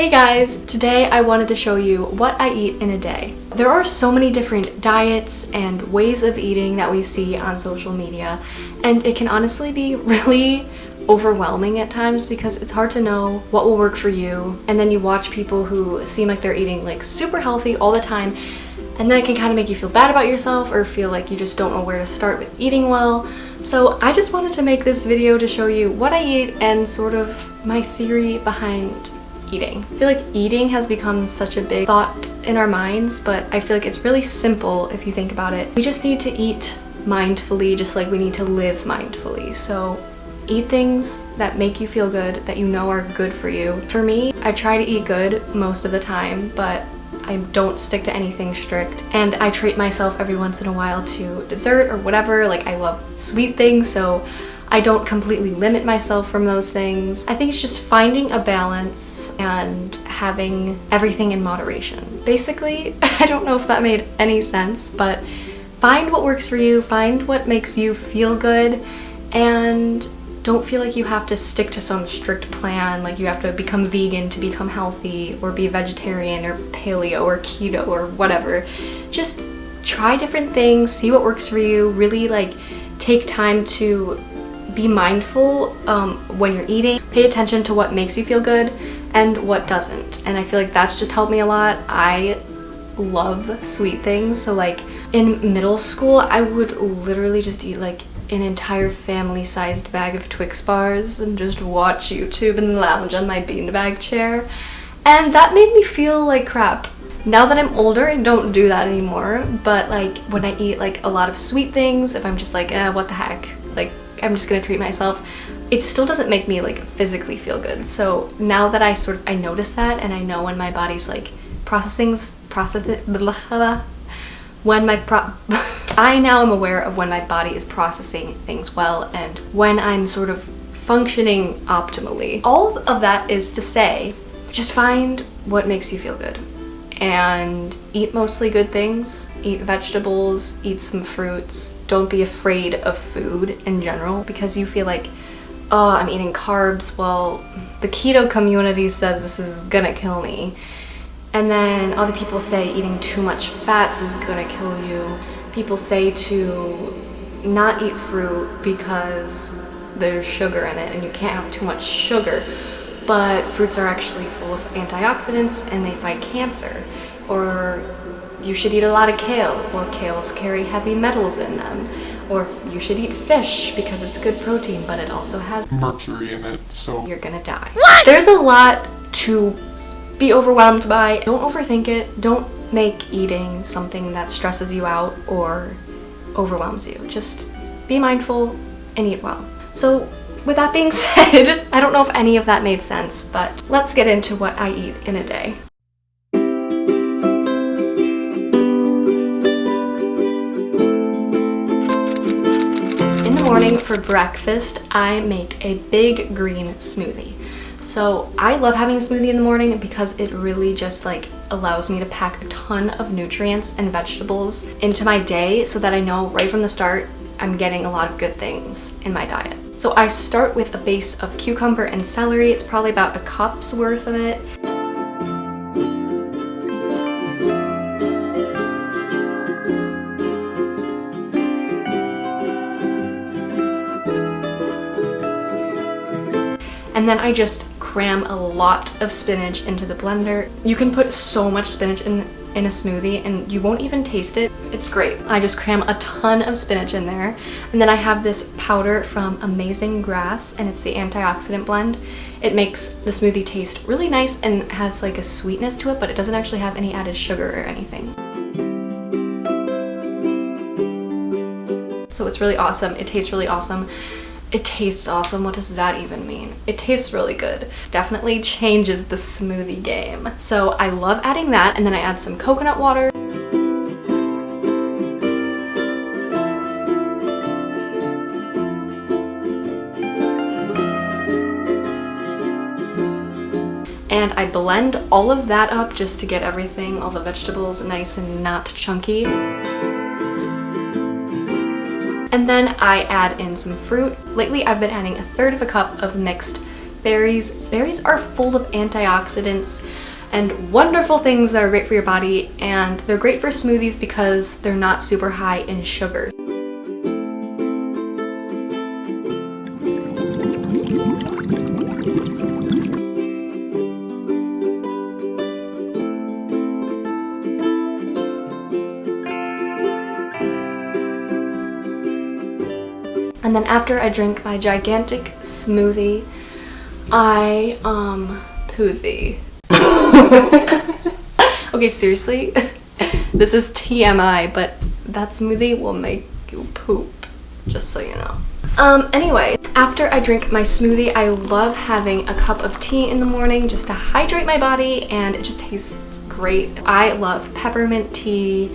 Hey guys, today I wanted to show you what I eat in a day. There are so many different diets and ways of eating that we see on social media, and it can honestly be really overwhelming at times because it's hard to know what will work for you, and then you watch people who seem like they're eating like super healthy all the time, and then it can kind of make you feel bad about yourself or feel like you just don't know where to start with eating well. So I just wanted to make this video to show you what I eat and sort of my theory behind eating. I feel like eating has become such a big thought in our minds, but I feel like it's really simple if you think about it. We just need to eat mindfully, just like we need to live mindfully. So eat things that make you feel good, that you know are good for you. For me, I try to eat good most of the time, but I don't stick to anything strict, and I treat myself every once in a while to dessert or whatever. Like, I love sweet things, so I don't completely limit myself from those things. I think it's just finding a balance and having everything in moderation. Basically, I don't know if that made any sense, but find what works for you, find what makes you feel good, and don't feel like you have to stick to some strict plan, like you have to become vegan to become healthy, or be vegetarian or paleo or keto or whatever. Just try different things, see what works for you, really like take time to be mindful when you're eating. Pay attention to what makes you feel good and what doesn't. And I feel like that's just helped me a lot. I love sweet things. So like in middle school, I would literally just eat like an entire family-sized bag of Twix bars and just watch YouTube and lounge on my beanbag chair. And that made me feel like crap. Now that I'm older, I don't do that anymore. But like when I eat like a lot of sweet things, if I'm just like, what the heck? Like, I'm just gonna treat myself, it still doesn't make me like physically feel good. So now that I notice that, and I know when my body's like I now am aware of when my body is processing things well and when I'm sort of functioning optimally. All of that is to say, just find what makes you feel good and eat mostly good things. Eat vegetables, eat some fruits. Don't be afraid of food in general because you feel like, oh, I'm eating carbs. Well, the keto community says this is gonna kill me. And then other people say eating too much fats is gonna kill you. People say to not eat fruit because there's sugar in it and you can't have too much sugar. But fruits are actually full of antioxidants and they fight cancer. Or you should eat a lot of kale, or kales carry heavy metals in them. Or you should eat fish because it's good protein, but it also has mercury in it, so you're gonna die. There's a lot to be overwhelmed by. Don't overthink it. Don't make eating something that stresses you out or overwhelms you. Just be mindful and eat well. So with that being said, I don't know if any of that made sense, but let's get into what I eat in a day. In the morning for breakfast, I make a big green smoothie. So I love having a smoothie in the morning because it really just like allows me to pack a ton of nutrients and vegetables into my day so that I know right from the start I'm getting a lot of good things in my diet. So I start with a base of cucumber and celery. It's probably about a cup's worth of it. And then I just cram a lot of spinach into the blender. You can put so much spinach in a smoothie and you won't even taste it. It's great. I just cram a ton of spinach in there. And then I have this powder from Amazing Grass, and it's the antioxidant blend. It makes the smoothie taste really nice and has like a sweetness to it, but it doesn't actually have any added sugar or anything. So it's really awesome. It tastes really awesome. It tastes awesome. What does that even mean? It tastes really good. Definitely changes the smoothie game. So I love adding that, and then I add some coconut water. And I blend all of that up just to get everything, all the vegetables, nice and not chunky. And then I add in some fruit. Lately I've been adding 1/3 cup of mixed berries. Berries are full of antioxidants and wonderful things that are great for your body, and they're great for smoothies because they're not super high in sugar. And then after I drink my gigantic smoothie, I poothie. Okay, seriously, this is TMI, but that smoothie will make you poop, just so you know. Anyway, after I drink my smoothie, I love having a cup of tea in the morning just to hydrate my body, and it just tastes great. I love peppermint tea,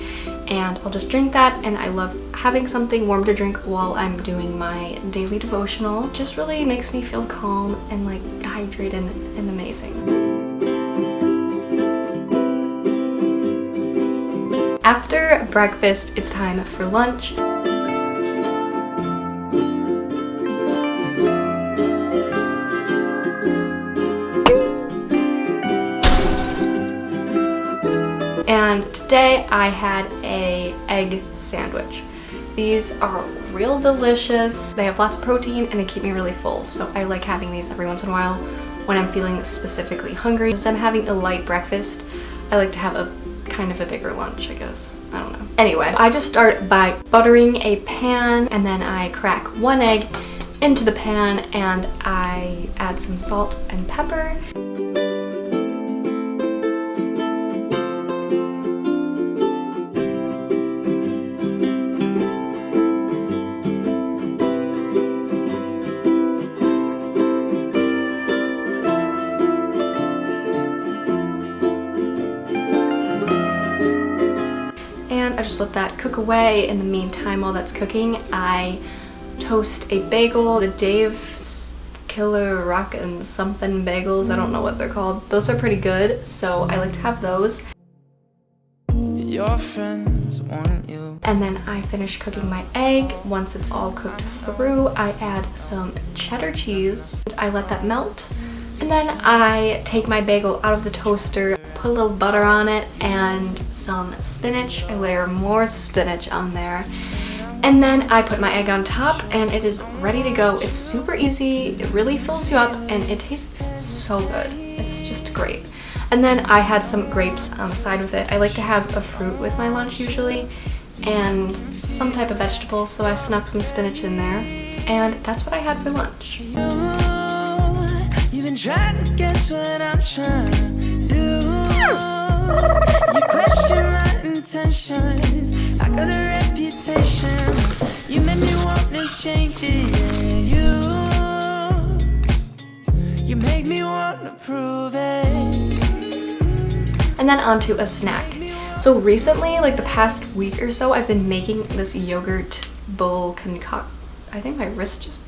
and I'll just drink that, and I love having something warm to drink while I'm doing my daily devotional. It just really makes me feel calm and like hydrated and amazing. After breakfast, it's time for lunch. And today I had an egg sandwich. These are real delicious. They have lots of protein and they keep me really full. So I like having these every once in a while when I'm feeling specifically hungry. Since I'm having a light breakfast, I like to have a kind of a bigger lunch, I guess. I don't know. Anyway, I just start by buttering a pan, and then I crack one egg into the pan and I add some salt and pepper. I just let that cook away. In the meantime, while that's cooking, I toast a bagel. The Dave's Killer Rockin' something bagels, I don't know what they're called. Those are pretty good, so I like to have those. Your friends want you. And then I finish cooking my egg. Once it's all cooked through, I add some cheddar cheese. I let that melt. And then I take my bagel out of the toaster, put a little butter on it and some spinach. I layer more spinach on there. And then I put my egg on top and it is ready to go. It's super easy, it really fills you up, and it tastes so good. It's just great. And then I had some grapes on the side with it. I like to have a fruit with my lunch usually, and some type of vegetable, so I snuck some spinach in there. And that's what I had for lunch. You've been trying to guess what I'm trying to do. You question my intentions. I got a reputation. You made me want to change it. You make me want to prove it. And then onto a snack. So recently, like the past week or so, I've been making this yogurt bowl concoct. I think my wrist just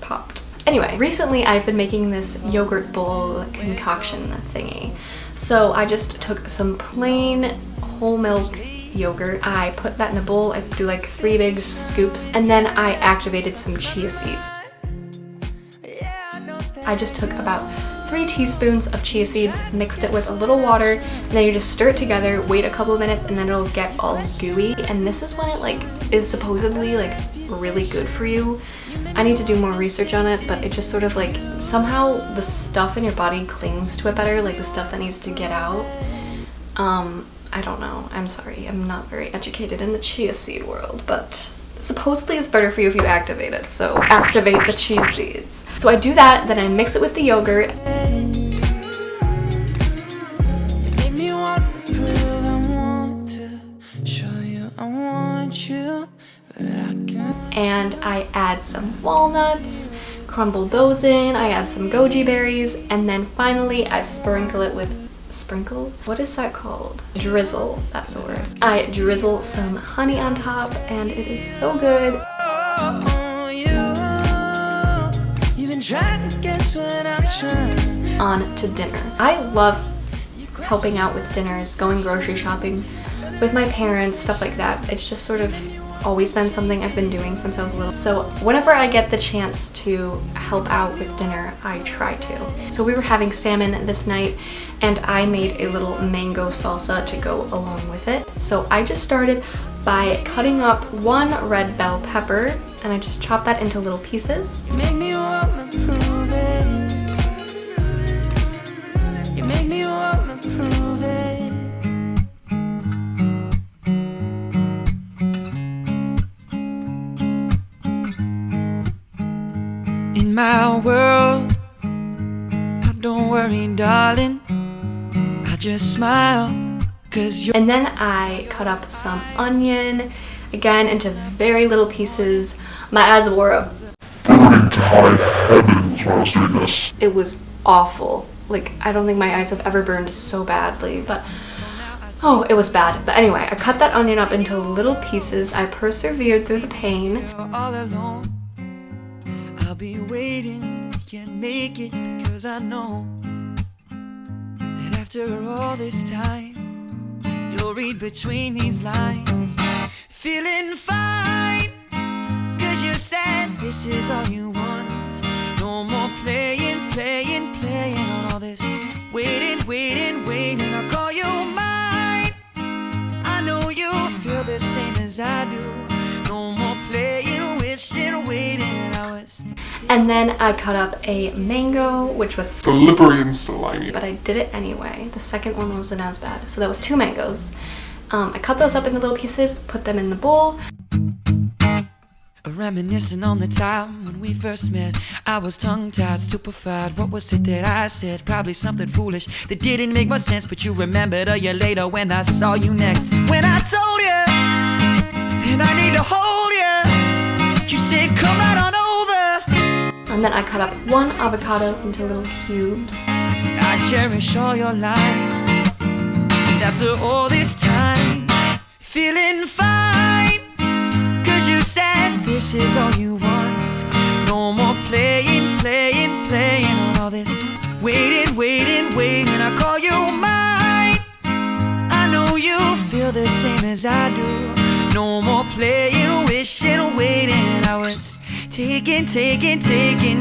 popped. Anyway, recently I've been making this yogurt bowl concoction thingy. So I just took some plain whole milk yogurt. I put that in a bowl. I do like 3 big scoops, and then I activated some chia seeds. I just took about 3 teaspoons of chia seeds, mixed it with a little water, and then you just stir it together, wait a couple of minutes, and then it'll get all gooey. And this is when it like is supposedly like really good for you. I need to do more research on it, but it just sort of like somehow the stuff in your body clings to it better, like the stuff that needs to get out. I don't know. I'm sorry. I'm not very educated in the chia seed world, but supposedly it's better for you if you activate it, so activate the chia seeds. So I do that, then I mix it with the yogurt. And I add some walnuts, crumble those in, I add some goji berries, and then finally I sprinkle it with what is that called? Drizzle, that's the word. I drizzle some honey on top, and it is so good. On to dinner. I love helping out with dinners, going grocery shopping with my parents, stuff like that. It's just sort of always been something I've been doing since I was little. So whenever I get the chance to help out with dinner, I try to. So we were having salmon this night and I made a little mango salsa to go along with it. So I just started by cutting up one red bell pepper and I just chopped that into little pieces. You make me wanna prove it. You make me wanna prove it. In my world, don't worry, darling, I just smile, 'cause you're. And then I cut up some onion, again into very little pieces. My eyes were burning to high heavens while I was doing this. it was awful. Like, I don't think my eyes have ever burned so badly, but oh, it was bad. But anyway, I cut that onion up into little pieces. I persevered through the pain. All alone, I'll be waiting. We can make it because I know that after all this time, you'll read between these lines. Feeling fine, 'cause you said this is all you want. No more playing on all this. Waiting, I'll call you mine. I know you feel the same as I do. No more playing, waiting hours. And then I cut up a mango, which was Slippery and slimy. but I did it anyway. The second one wasn't as bad. So that was 2 mangoes. I cut those up into little pieces, put them in the bowl. Reminiscing on the time when we first met, I was tongue-tied, stupefied. What was it that I said? Probably something foolish that didn't make much sense. But you remembered a year later when I saw you next. When I told you that I need to hold you, you said come right on over. And then I cut up 1 avocado into little cubes. I cherish all your lines. And after all this time, feeling fine, 'cause you said this is all you want. No more playing on all this. Waiting, I call you mine. I know you feel the same as I do. No more playing, waiting. I was taking,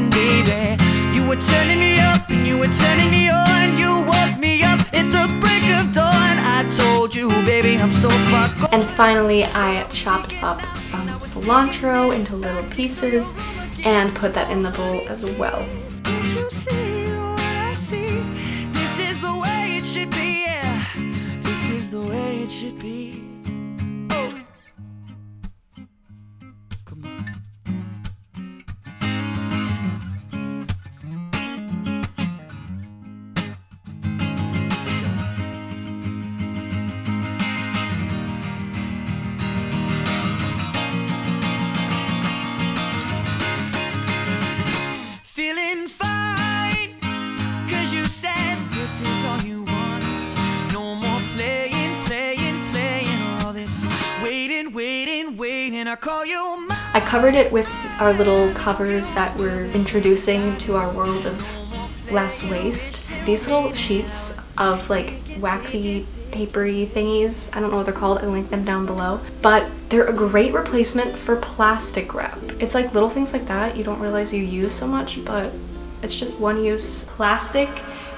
baby. You were turning me up and you were turning me on. You woke me up at the break of dawn. I told you, baby, I'm so far gone. And finally, I chopped up some cilantro into little pieces and put that in the bowl as well. Can't you see what I see? This is the way it should be, yeah. This is the way it should be. Oh. Come on. Feeling fine, 'cause you said this is all you want. No more playing on all this. Waiting, I call you mine. I covered it with our little covers that we're introducing to our world of less waste. These little sheets of like waxy, papery thingies, I don't know what they're called, I'll link them down below. But they're a great replacement for plastic wrap. It's like little things like that you don't realize you use so much, but it's just one-use plastic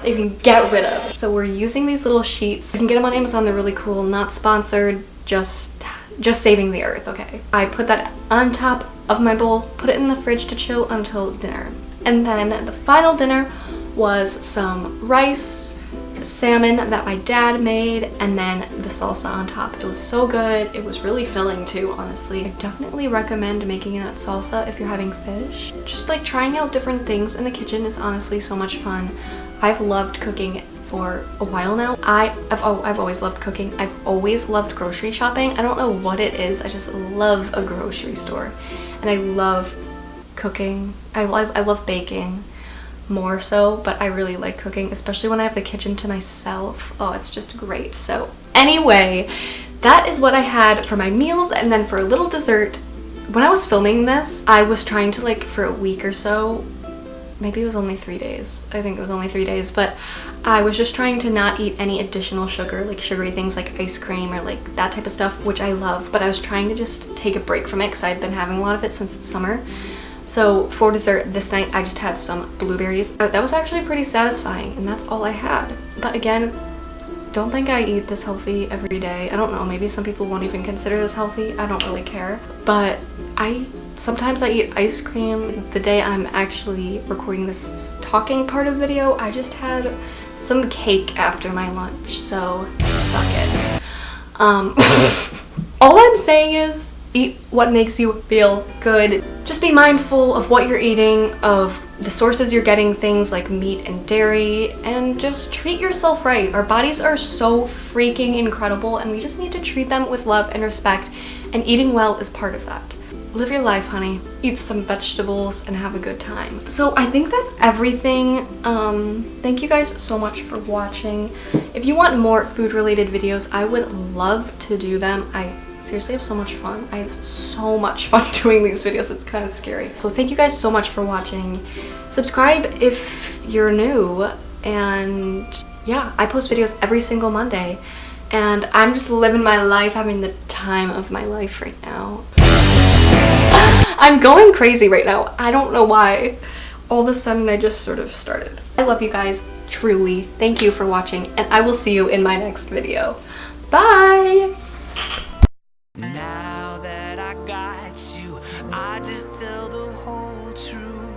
that you can get rid of. So we're using these little sheets. You can get them on Amazon, they're really cool, not sponsored, just saving the earth, okay? I put that on top of my bowl, put it in the fridge to chill until dinner. And then the final dinner was some rice, salmon that my dad made, and then the salsa on top. It was so good. It was really filling too, honestly. I definitely recommend making that salsa if you're having fish. Just like trying out different things in the kitchen is honestly so much fun. I've loved cooking for a while now. I've always loved cooking. I've always loved grocery shopping. I don't know what it is. I just love a grocery store. And I love cooking. I love baking more so, but I really like cooking, especially when I have the kitchen to myself. Oh, it's just great. So anyway, that is what I had for my meals. And then for a little dessert, when I was filming this, I was trying to, like, for a week or so, maybe it was only 3 days. I think it was only 3 days, but I was just trying to not eat any additional sugar, like sugary things like ice cream or like that type of stuff, which I love, but I was trying to just take a break from it because I'd been having a lot of it since it's summer. So for dessert this night, I just had some blueberries. That was actually pretty satisfying, and that's all I had. But again, don't think I eat this healthy every day. I don't know, maybe some people won't even consider this healthy. I don't really care. But sometimes I eat ice cream. The day I'm actually recording this talking part of the video, I just had some cake after my lunch, so suck it. All I'm saying is eat what makes you feel good. Just be mindful of what you're eating, of the sources you're getting things like meat and dairy, and just treat yourself right. Our bodies are so freaking incredible, and we just need to treat them with love and respect, and eating well is part of that. Live your life, honey. Eat some vegetables and have a good time. So I think that's everything. Thank you guys so much for watching. If you want more food related videos, I would love to do them. I seriously have so much fun. I have so much fun doing these videos. It's kind of scary. So thank you guys so much for watching. Subscribe if you're new. And yeah, I post videos every single Monday. And I'm just living my life, having the time of my life right now. I'm going crazy right now. I don't know why. All of a sudden I just sort of started. I love you guys, truly. Thank you for watching, and I will see you in my next video. Bye! Now that I got you, I just tell the whole truth.